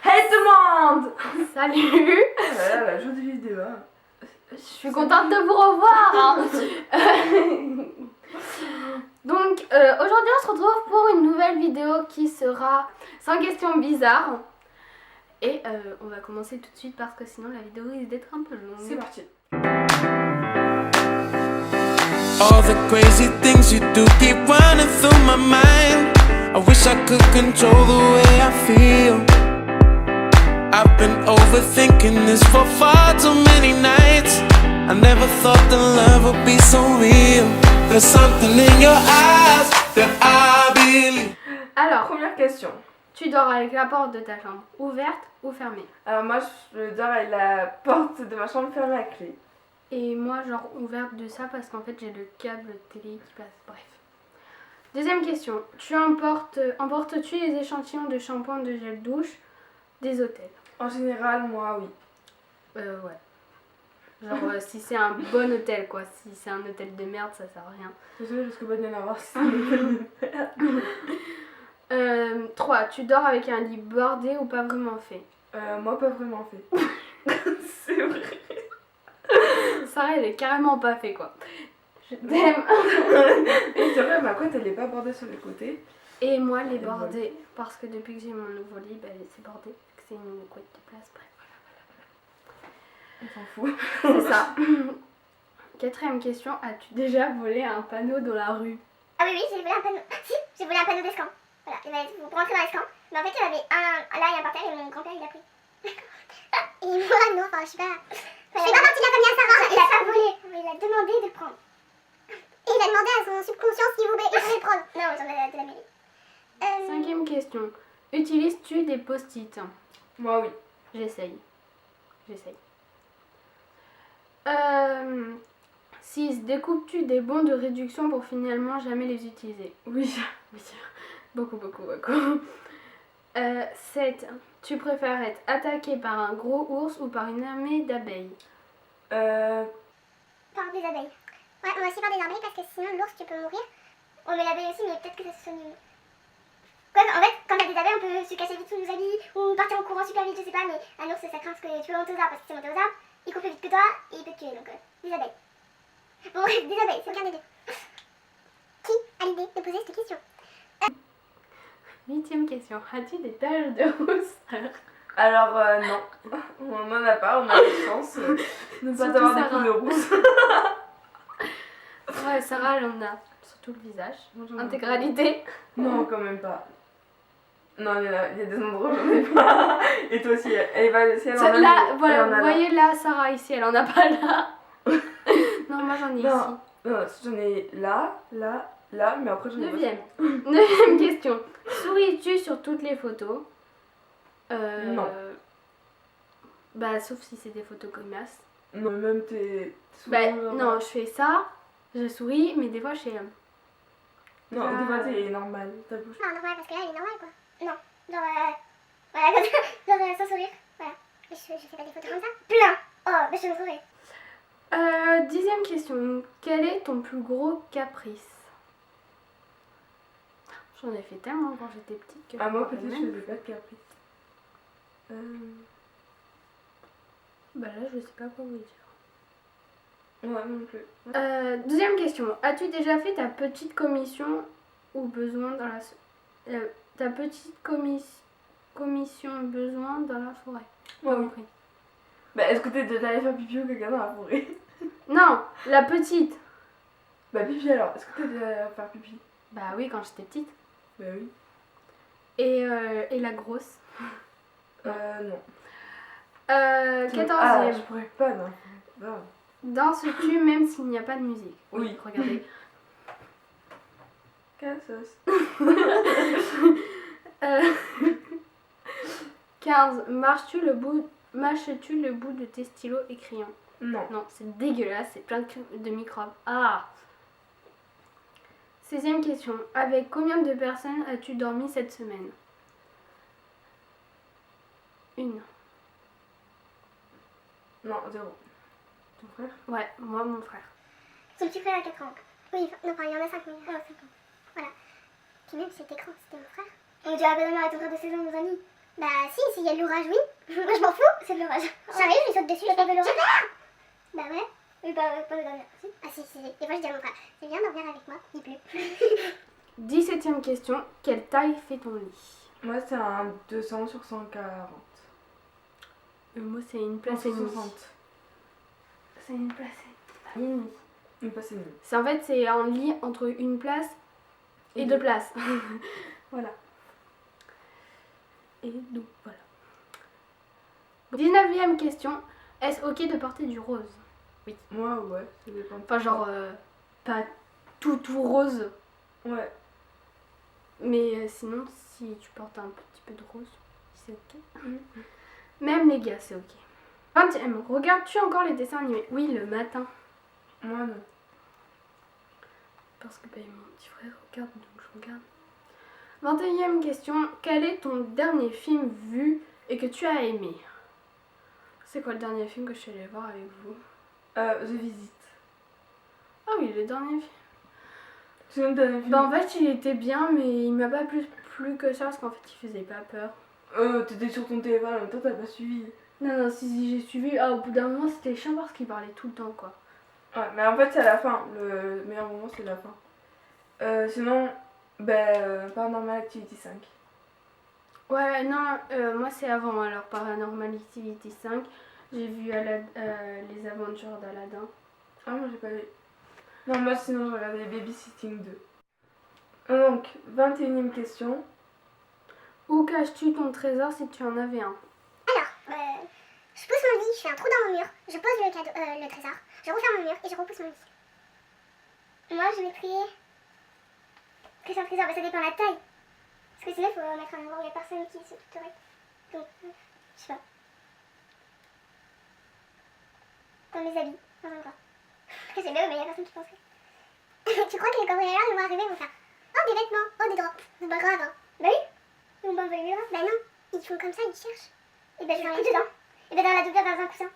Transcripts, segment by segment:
Hey tout le monde! Salut! Voilà, la jolie vidéo. Hein. Je suis contente de vous revoir! Hein. Donc aujourd'hui on se retrouve pour une nouvelle vidéo qui sera 100 questions bizarres. Et on va commencer tout de suite parce que sinon la vidéo risque d'être un peu longue. C'est parti. All the crazy things you do keep running through my mind. I wish I could control the way I feel. I've been overthinking this for far too many nights. I never thought that love would be so real. There's something in your eyes that I believe. Alors, Première question. tu dors avec la porte de ta chambre ouverte ou fermée? Alors moi je dors avec la porte de ma chambre fermée à clé. Et moi genre ouverte de ça parce qu'en fait j'ai le câble télé qui passe. Bref. Deuxième question. Emportes-tu les échantillons de shampoing, de gel douche des hôtels? En général moi oui. Ouais. Genre si c'est un bon hôtel quoi. Si c'est un hôtel de merde ça sert à rien. Désolée parce que bonne y en avoir si 3. Tu dors avec un lit bordé ou pas vraiment fait? moi pas vraiment fait. C'est vrai. Sarah elle est carrément pas fait quoi. Je t'aime. C'est vrai, ma couette elle est pas bordée sur les côtés. Et moi les Et voilà. bordés parce que depuis que j'ai mon nouveau lit c'est bordé. C'est une couette de place. Bref. On s'en fout. C'est ça. Quatrième question. As-tu déjà volé un panneau dans la rue? Ah oui, j'ai volé un panneau. Si, j'ai volé un panneau d'escamp. Voilà, il m'a dit pour rentrer dans l'escamp. Mais en fait, il y en avait un là et un par terre et mon grand-père il l'a pris. Et moi, non, enfin, je sais pas. Je fais pas partie de la famille à Sarah. Il a pas volé, mais il a demandé de le prendre. Et il a demandé à son subconscient s'il voulait le prendre. Non, j'en ai de la mairie. Cinquième question. Utilises-tu des post-it? Moi oui. J'essaye. 6. Découpes-tu des bons de réduction pour finalement jamais les utiliser? Oui. Beaucoup. 7. Tu préfères être attaqué par un gros ours ou par une armée d'abeilles? Par des abeilles. Ouais, moi aussi par des abeilles parce que sinon l'ours tu peux mourir. Oh, mais l'abeille aussi, mais peut-être que ça se soigne mieux. Quoi, en fait, quand t'as des abeilles, on peut se cacher vite sous nos habits ou partir en courant super vite, je sais pas, mais un ours ça craint parce que tu peux monter aux arbres parce que si tu montes aux arbres, il court plus vite que toi et il peut te tuer donc des abeilles. Bon, bref, des abeilles, c'est aucun des deux. Qui a l'idée de poser cette question? 8e question. As-tu des taches de rousseur? Alors non. On n'en a pas, on a la chance de ne pas Surtout avoir des Sarah. poules rousses. Ouais, Sarah elle en a. Surtout le visage. Moi, j'en ai Intégralité. Non, quand même pas. Non, il y a des endroits où j'en ai pas. Et toi aussi, elle va si elle en a. Là, elle voilà, en a vous voyez là, Sarah ici, elle en a pas là. Non, moi j'en ai Non. ici. Non, j'en ai là, mais après j'en ai pas. 9e question. Souris-tu sur toutes les photos? Non. Bah, sauf si c'est des photos connasses. Non, même tes. Bah, non, je fais ça, je souris, mais des fois je fais. Non, des fois t'es normal, ta bouche. Non, normal parce que là il est normal quoi. Non, genre voilà, comme ça, genre sans sourire. Voilà. Mais je fais pas des photos comme ça. Plein. Oh, mais je me souris. 10e question. Quel est ton plus gros caprice? J'en ai fait tellement quand j'étais petite que. Ah, moi je me peut-être je rappelle faisais pas de caprice. Bah là, je sais pas quoi vous dire. Ouais, non plus. 12e question. As-tu déjà fait ta petite commission ou besoin dans la... ta petite commission besoin dans la forêt? Moi Pas oui. compris. Bah, est-ce que t'es déjà allé faire pipi ou quelqu'un dans la forêt? Non, la petite. Bah, pipi alors, est-ce que t'es déjà allé faire pipi? Bah oui, quand j'étais petite. Bah oui. Et la grosse. Non. 14e. Ah, je pourrais pas, non. Non. Danses-tu même s'il n'y a pas de musique? Oui. Regardez. Cassos. 15. Mâches-tu le bout de tes stylos et crayons? Non. Non, c'est dégueulasse, c'est plein de microbes. Ah! 16e question. Avec combien de personnes as-tu dormi cette semaine? Une. Non, 0. Ton frère? Ouais, moi, mon frère. Son petit frère a 4 ans. Oui, non, enfin, il y en a 5, mais 5 ans. Voilà. Puis même, c'était grand, c'était mon frère. On dit, ah ben non, arrête ton frère de 16 ans, nos amis. Bah si, s'il y a de l'orage, oui. Moi je m'en fous, c'est de l'orage. J'arrive, je saute dessus, je fais de l'orage. Bah ouais. Oui, pas de dormir. Ah si, des fois je dis à mon frère, c'est bien dormir avec moi, il pleut. 17e question. Quelle taille fait ton lit? Moi, c'est un 200 sur 140. Moi, c'est une place et demie. 160. C'est une place et demie. Une place et demie. C'est en fait, c'est un lit entre une place et deux places. Voilà. Et donc, voilà. 19e question. Est-ce ok de porter du rose? Moi, ouais, ça dépend. Enfin, genre, pas tout rose. Ouais. Mais sinon, si tu portes un petit peu de rose, c'est ok. Même les gars, c'est ok. 20e. Regardes-tu encore les dessins animés? Oui, le matin. Moi, non. Parce que mon petit frère regarde, donc je regarde. 21e question. Quel est ton dernier film vu et que tu as aimé? C'est quoi le dernier film que je suis allée voir avec vous? The Visit. Ah oui, le dernier film. C'est le dernier film. Bah en fait, il était bien, mais il m'a pas plus que ça parce qu'en fait, il faisait pas peur. T'étais sur ton téléphone, en même temps, t'as pas suivi. Non, si, j'ai suivi. Ah, au bout d'un moment, c'était chiant parce qu'il parlait tout le temps, quoi. Ouais, mais en fait, c'est à la fin. Le meilleur moment, c'est la fin. Sinon, Paranormal Activity 5. Ouais, non, moi c'est avant, alors Paranormal Activity 5. J'ai vu les aventures d'Aladin. Ah, moi, j'ai pas vu. Non, moi, sinon, je regardais Babysitting 2. Donc, 21e question. Où caches-tu ton trésor si tu en avais un? Alors, je pousse mon lit, je fais un trou dans mon mur, je pose le trésor, je referme mon mur et je repousse mon lit. Moi, je mettrais... Que c'est un trésor, ça dépend de la taille. Parce que sinon, il faut mettre un endroit où il n'y a personne qui s'occuperait. Donc, je sais pas. Dans mes habits, dans un coin. C'est là, mais il n'y a personne qui penserait. Tu crois que les cambrioleurs, ils vont arriver, ils vont faire oh, des vêtements, oh, des draps. C'est pas grave, hein. Bah oui. Ils vont pas voler les draps. Bah non. Ils font comme ça, ils cherchent. Et ben, je vais en mettre dedans. Et ben, dans la doublure, dans un coussin.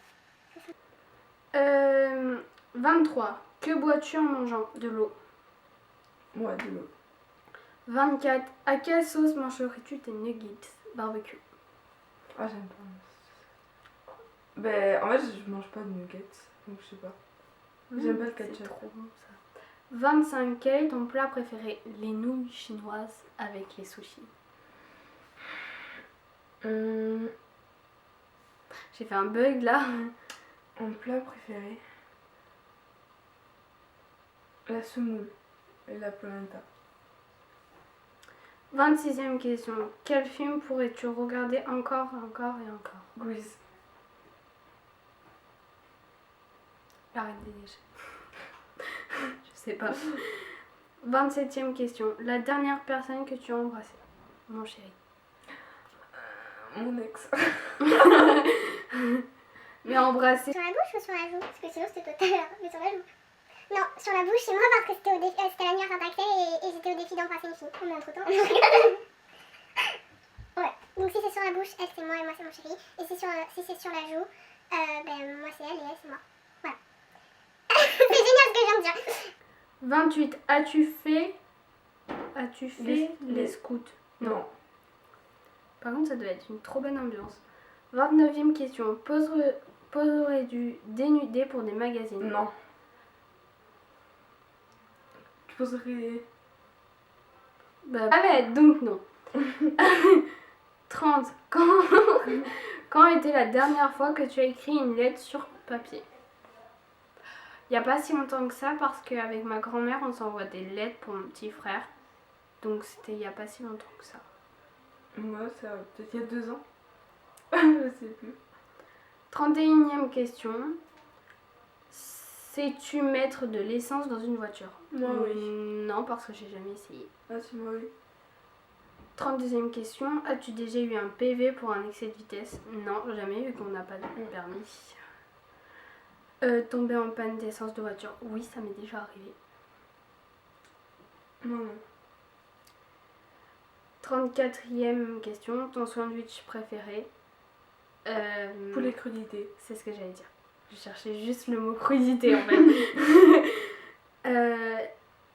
23. Que bois-tu en mangeant? De l'eau. Ouais, de l'eau. 24. À quelle sauce mangerais-tu tes nuggets barbecue? Ah, j'aime pas. En fait, je mange pas de nuggets, donc je sais pas. J'aime pas le C'est ketchup. trop bon ça. 25. Quel est ton plat préféré? Les nouilles chinoises avec les sushis. J'ai fait un bug là. Mon plat préféré. La semoule et la polenta. 26e question. Quel film pourrais-tu regarder encore et encore? Grease. La Reine des Neiges. Je sais pas. 27e question. La dernière personne que tu as embrassée? Mon chéri. Mon ex. Mais embrasser. Sur la bouche ou sur la joue? Parce que sinon, c'était tout à l'heure. Mais sur la joue. Non, sur la bouche, c'est moi parce que c'était l'anniversaire d'Axel et j'étais au défi d'embrasser une fille. On est entre temps. Ouais, donc si c'est sur la bouche, elle c'est moi et moi c'est mon chéri. Et si c'est sur la joue, moi c'est elle et elle c'est moi. Voilà. C'est génial ce que je viens de dire. 28. As-tu fait les scouts? Non. Par contre, ça devait être une trop bonne ambiance. 29e question. Poserais-tu dénudé pour des magazines? Non. Tu poserais... Ah mais donc non. 30. Quand était la dernière fois que tu as écrit une lettre sur papier? Il n'y a pas si longtemps que ça parce qu'avec ma grand-mère on s'envoie des lettres pour mon petit frère. Donc c'était il n'y a pas si longtemps que ça. Moi, ça peut-être il y a 2 ans. Je sais plus. 31e question. Sais-tu mettre de l'essence dans une voiture? Moi, oui. Non, parce que j'ai jamais essayé. Ah, c'est moi, oui. 32e question. As-tu déjà eu un PV pour un excès de vitesse? Non, jamais, vu qu'on n'a pas de permis. Tomber en panne d'essence de voiture? Oui, ça m'est déjà arrivé. Non. 34e question. Ton sandwich préféré? Poulet crudité. C'est ce que j'allais dire. Je cherchais juste le mot crudité en fait.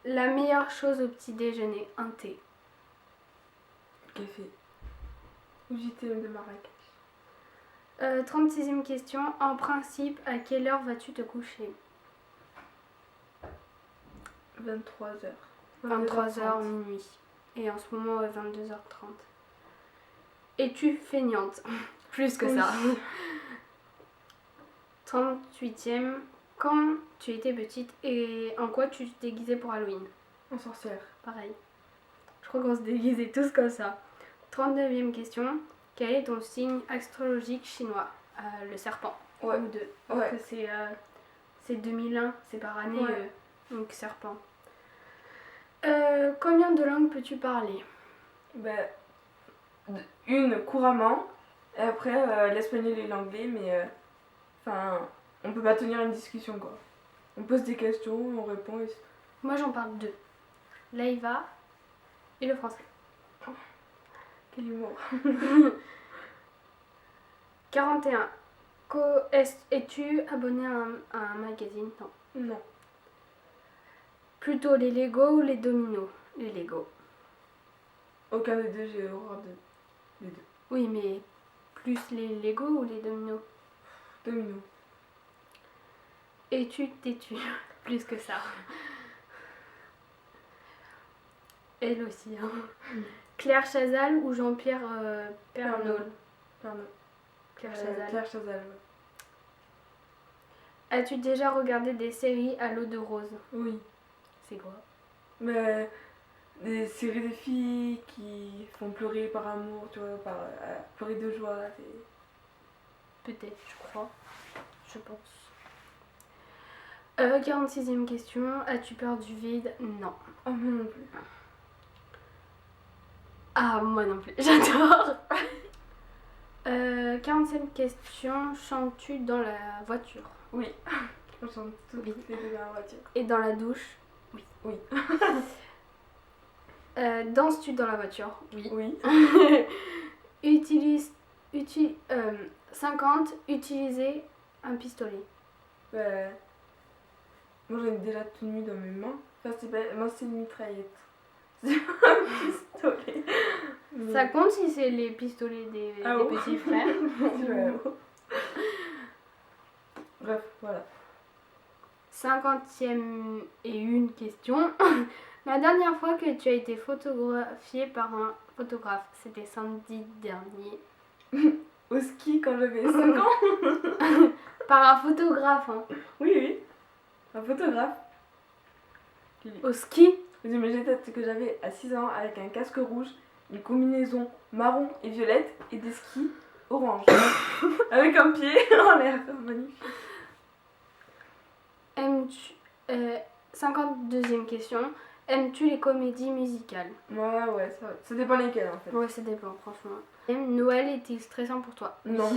La meilleure chose au petit déjeuner? Un thé. Café. JTM de Marrakech. 36e question. En principe, à quelle heure vas-tu te coucher? 23h. 23h minuit. Et en ce moment, 22h30. Es-tu feignante? Plus que ça. 38e. Quand tu étais petite et en quoi tu te déguisais pour Halloween? En sorcière. Pareil. Je crois qu'on se déguisait tous comme ça. 39e question. Quel est ton signe astrologique chinois? Le serpent. Ouais. Ou deux. Ouais. Donc c'est 2001, c'est par année. Ouais. Donc serpent. Combien de langues peux-tu parler? Ben, une couramment, et après l'espagnol et l'anglais, mais on peut pas tenir une discussion quoi. On pose des questions, on répond et... Moi j'en parle deux. L'Aïva et le français. Quel humour. 41. Es-tu abonné à un magazine? Non. Non. Plutôt les Lego ou les dominos? Les Lego. Aucun des deux, j'ai horreur des deux. Oui, mais plus les Lego ou les dominos? Domino. Es-tu têtu? Plus que ça. Elle aussi. Hein. Claire Chazal ou Jean-Pierre Pernaut? Pardon. Claire Chazal. Claire Chazal, ouais. As-tu déjà regardé des séries à l'eau de rose? Oui. C'est quoi? Mais des séries de filles qui font pleurer par amour, tu vois, pleurer de joie. Peut-être, je crois. Je pense. 46e question. As-tu peur du vide? Non. Oh, moi non plus. Ah, moi non plus. J'adore. 47e question. Chantes-tu dans la voiture? Oui. On chante toutes Oui. les deux dans la voiture. Et dans la douche? Oui. Oui. Danses-tu dans la voiture? Oui. Oui. 50. Utiliser un pistolet. Moi j'en ai déjà tenu dans mes mains. Enfin, moi c'est une mitraillette. C'est pas un pistolet. Mais... Ça compte si c'est les pistolets des petits frères? Ouais. Bref, voilà. 50e et une question. La dernière fois que tu as été photographiée par un photographe, c'était samedi dernier. Au ski quand j'avais 5 ans. Par un photographe, hein. Oui. Un photographe. Au ski? Vous imaginez peut-être que j'avais à 6 ans avec un casque rouge, une combinaison marron et violette et des skis orange. Avec un pied en l'air. Magnifique. 52e question. Aimes-tu les comédies musicales? Ouais, ça dépend lesquelles en fait. Ouais, ça dépend, franchement. Noël est-il stressant pour toi? Non.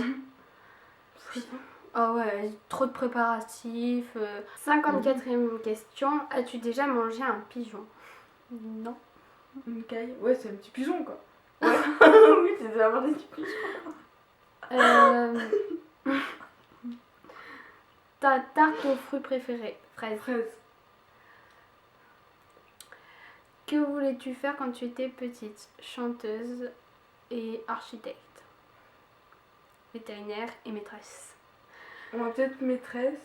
Oh ouais, trop de préparatifs. 54e question. As-tu déjà mangé un pigeon? Non. Une caille? Ouais, c'est un petit pigeon quoi. Ouais. Oui, c'est vraiment des petits pigeons. Ta tarte aux fruits préférée? Fraise. Fraise. Que voulais-tu faire quand tu étais petite? Chanteuse et architecte. Vétérinaire et maîtresse. On va peut-être maîtresse.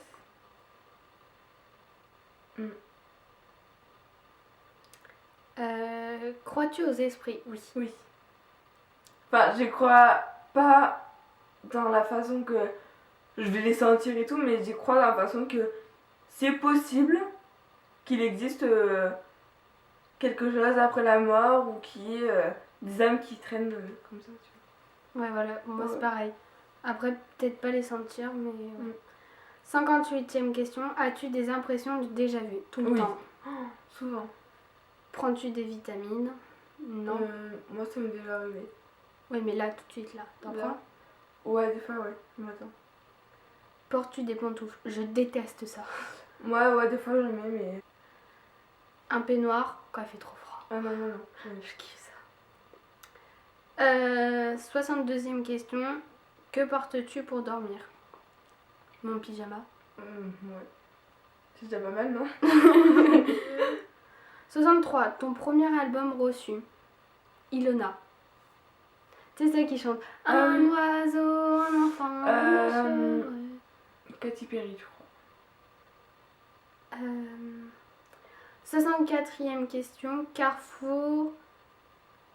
Crois-tu aux esprits? Oui. Oui. Enfin, je crois pas dans la façon que je vais les sentir et tout, mais j'y crois dans la façon que c'est possible qu'il existe quelque chose après la mort ou qu'il y ait des âmes qui traînent comme ça, tu Ouais, voilà, moi Ouais. c'est pareil. Après, peut-être pas les sentir, mais... ouais. 58e question. As-tu des impressions de déjà-vu? Tout le Oui. temps. vois. Souvent. Prends-tu des vitamines? Non. Moi, ça m'est déjà arrivé. Oui, mais là, tout de suite, là. T'en Là. prends? Ouais, des fois, ouais, le matin. Portes-tu des pantoufles? Je déteste ça. Ouais, des fois, j'aimais, mais... Un peignoir quand il fait trop froid. Ah non. Je kiffe ça. 62e question. Que portes-tu pour dormir? Mon pyjama. Ouais. C'est déjà pas mal, non? 63. Ton premier album reçu? Ilona. C'est ça qui chante. Un oiseau, un enfant, un chevreuil. Katy Perry, je crois. 64e question. Carrefour,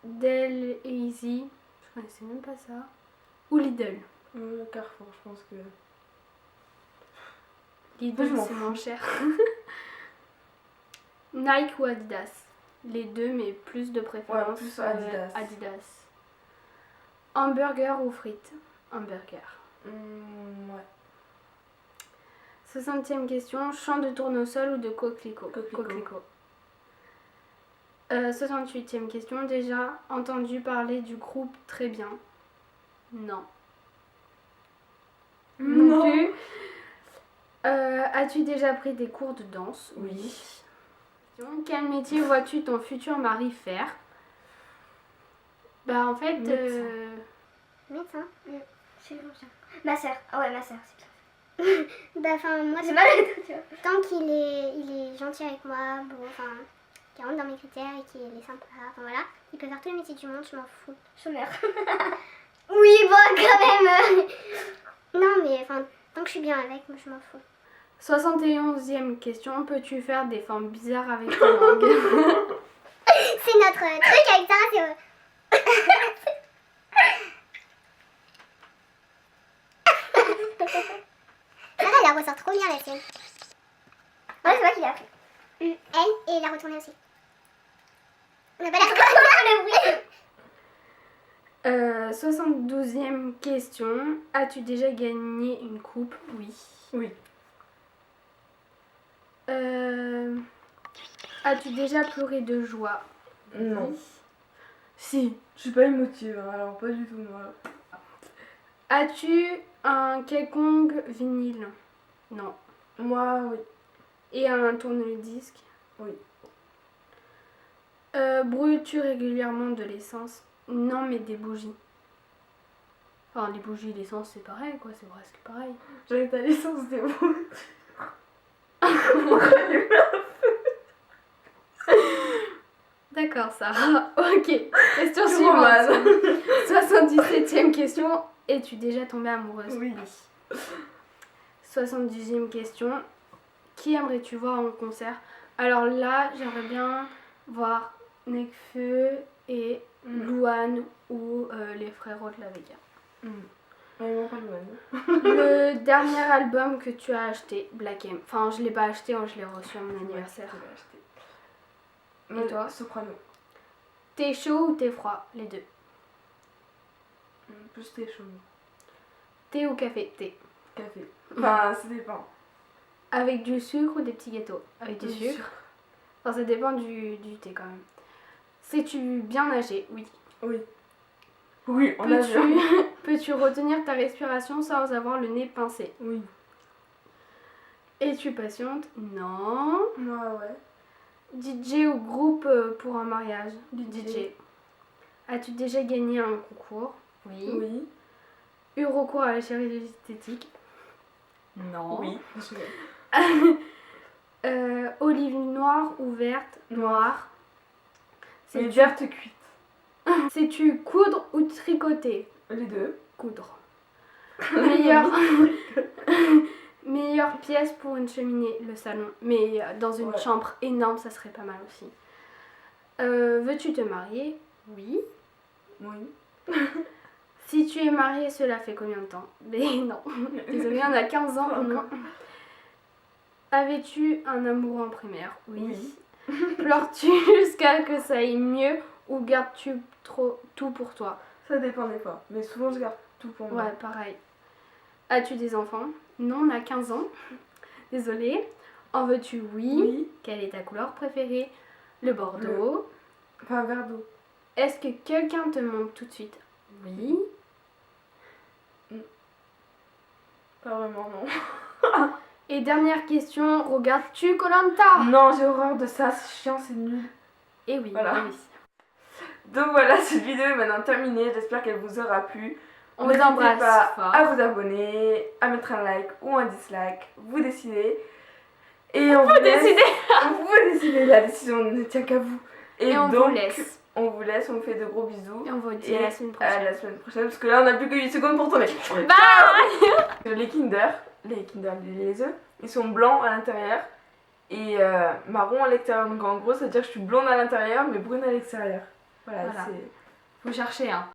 Del Easy. Je connaissais même pas ça. Ou Lidl. Carrefour, je pense que... Lidl, Je m'en c'est fous. moins cher. Nike ou Adidas? Les deux, mais plus de préférence. Ouais, plus Adidas. Adidas. Hamburger ou frites? Hamburger. Ouais. 60e question. Champ de tournesol ou de coquelicot? Coquelicot. 68e question. Déjà entendu parler du groupe Très Bien? Non. Non plus. As-tu déjà pris des cours de danse? Oui. Quel métier vois-tu ton futur mari faire? Bah en fait... Médecin. Médecin. Chirurgien. Ma soeur. Ah ouais, ma soeur, c'est clair. Bah, enfin, moi, c'est mal, tu vois. Tant qu'il est gentil avec moi, bon, enfin, qu'il rentre dans mes critères et qu'il est sympa, enfin voilà, il peut faire tous les métiers du monde, je m'en fous. Chômeur. Oui, bon, quand même. Non, mais enfin, tant que je suis bien avec, moi, je m'en fous. 71e question. Peux-tu faire des formes bizarres avec ta langue? C'est notre truc avec Sarah, c'est... Sarah, elle la ressort trop bien, la sienne. Ouais, c'est moi qui l'ai appris. Elle, et la retournée aussi. On n'a pas la 72e question. As-tu déjà gagné une coupe? Oui. Oui. As-tu déjà pleuré de joie? Non. Si. Je suis pas émotive, hein, alors pas du tout, moi. As-tu un quelconque vinyle? Non. Moi, oui. Et un tourne-disque? Oui. Brûles-tu régulièrement de l'essence? Non, mais des bougies. Enfin, les bougies, l'essence, c'est pareil, quoi, c'est presque pareil. J'avais ta licence des mots. D'accord, Sarah. Ok. Question Je suivante. romane. 77e question. Es-tu déjà tombée amoureuse? Oui. 70e question. Qui aimerais-tu voir en concert? Alors là, j'aimerais bien voir Nekfeu et Louane ou les Frérots de la Vega. Ouais, non, pas loin. Le dernier album que tu as acheté, Black M. Enfin, je l'ai pas acheté, je l'ai reçu à mon anniversaire. Je l'ai acheté. Et toi? Soprano. T'es chaud ou t'es froid? Les deux. Plus thé chaud. Thé ou café? Thé. Café. Enfin, ça dépend. Avec du sucre ou des petits gâteaux? Avec du Du sucre. sucre. Enfin, ça dépend du thé quand même. Sais-tu bien nager? Oui. Oui. Oui, on a vu. Peux-tu retenir ta respiration sans avoir le nez pincé? Oui. Es-tu patiente? Non. Moi, ouais. DJ ou groupe pour un mariage? DJ. As-tu déjà gagné un concours? Oui. Oui. Eu recours à la chirurgie esthétique? Non. Oui. Olive noire ou verte? Noire. Mais Sais-tu verte cuite. sais-tu coudre ou tricoter? Les deux. Coudre. Meilleure pièce pour une cheminée, le salon. Mais dans une Ouais. chambre énorme, ça serait pas mal aussi. Veux-tu te marier? Oui. Oui. Si tu es mariée, cela fait combien de temps? Mais non. Désolée, on a 15 ans au moins. Avais-tu un amoureux en primaire? Oui. Pleures-tu jusqu'à que ça aille mieux ou gardes-tu tout pour toi? Ça dépend des fois. Mais souvent, je garde tout pour moi. Ouais, pareil. As-tu des enfants? Non, on a 15 ans. Désolée. En veux-tu? Oui. Quelle est ta couleur préférée? Le bordeaux. Enfin, un verre d'eau. Est-ce que quelqu'un te manque tout de suite? Oui. Pas vraiment, non. Et dernière question, regardes-tu Koh-Lanta? Non, j'ai horreur de ça. C'est chiant, c'est nul. Et oui, Voilà. ah oui. Donc voilà, cette vidéo est maintenant terminée. J'espère qu'elle vous aura plu. On vous N'hésitez embrasse pas fort. à vous abonner, à mettre un like ou un dislike. Vous décidez. Et on vous décidez. Vous décidez, la décision ne tient qu'à vous. Et on donc, vous laisse. On vous laisse, on vous fait de gros bisous. Et on vous dit Et à la semaine à prochaine. la semaine prochaine, parce que là on a plus que 8 secondes pour tourner. Bye. Les les œufs, ils sont blancs à l'intérieur et marron à l'extérieur. Donc en gros, ça veut dire que je suis blonde à l'intérieur mais brune à l'extérieur. Voilà. Voilà. c'est... Vous cherchez, hein.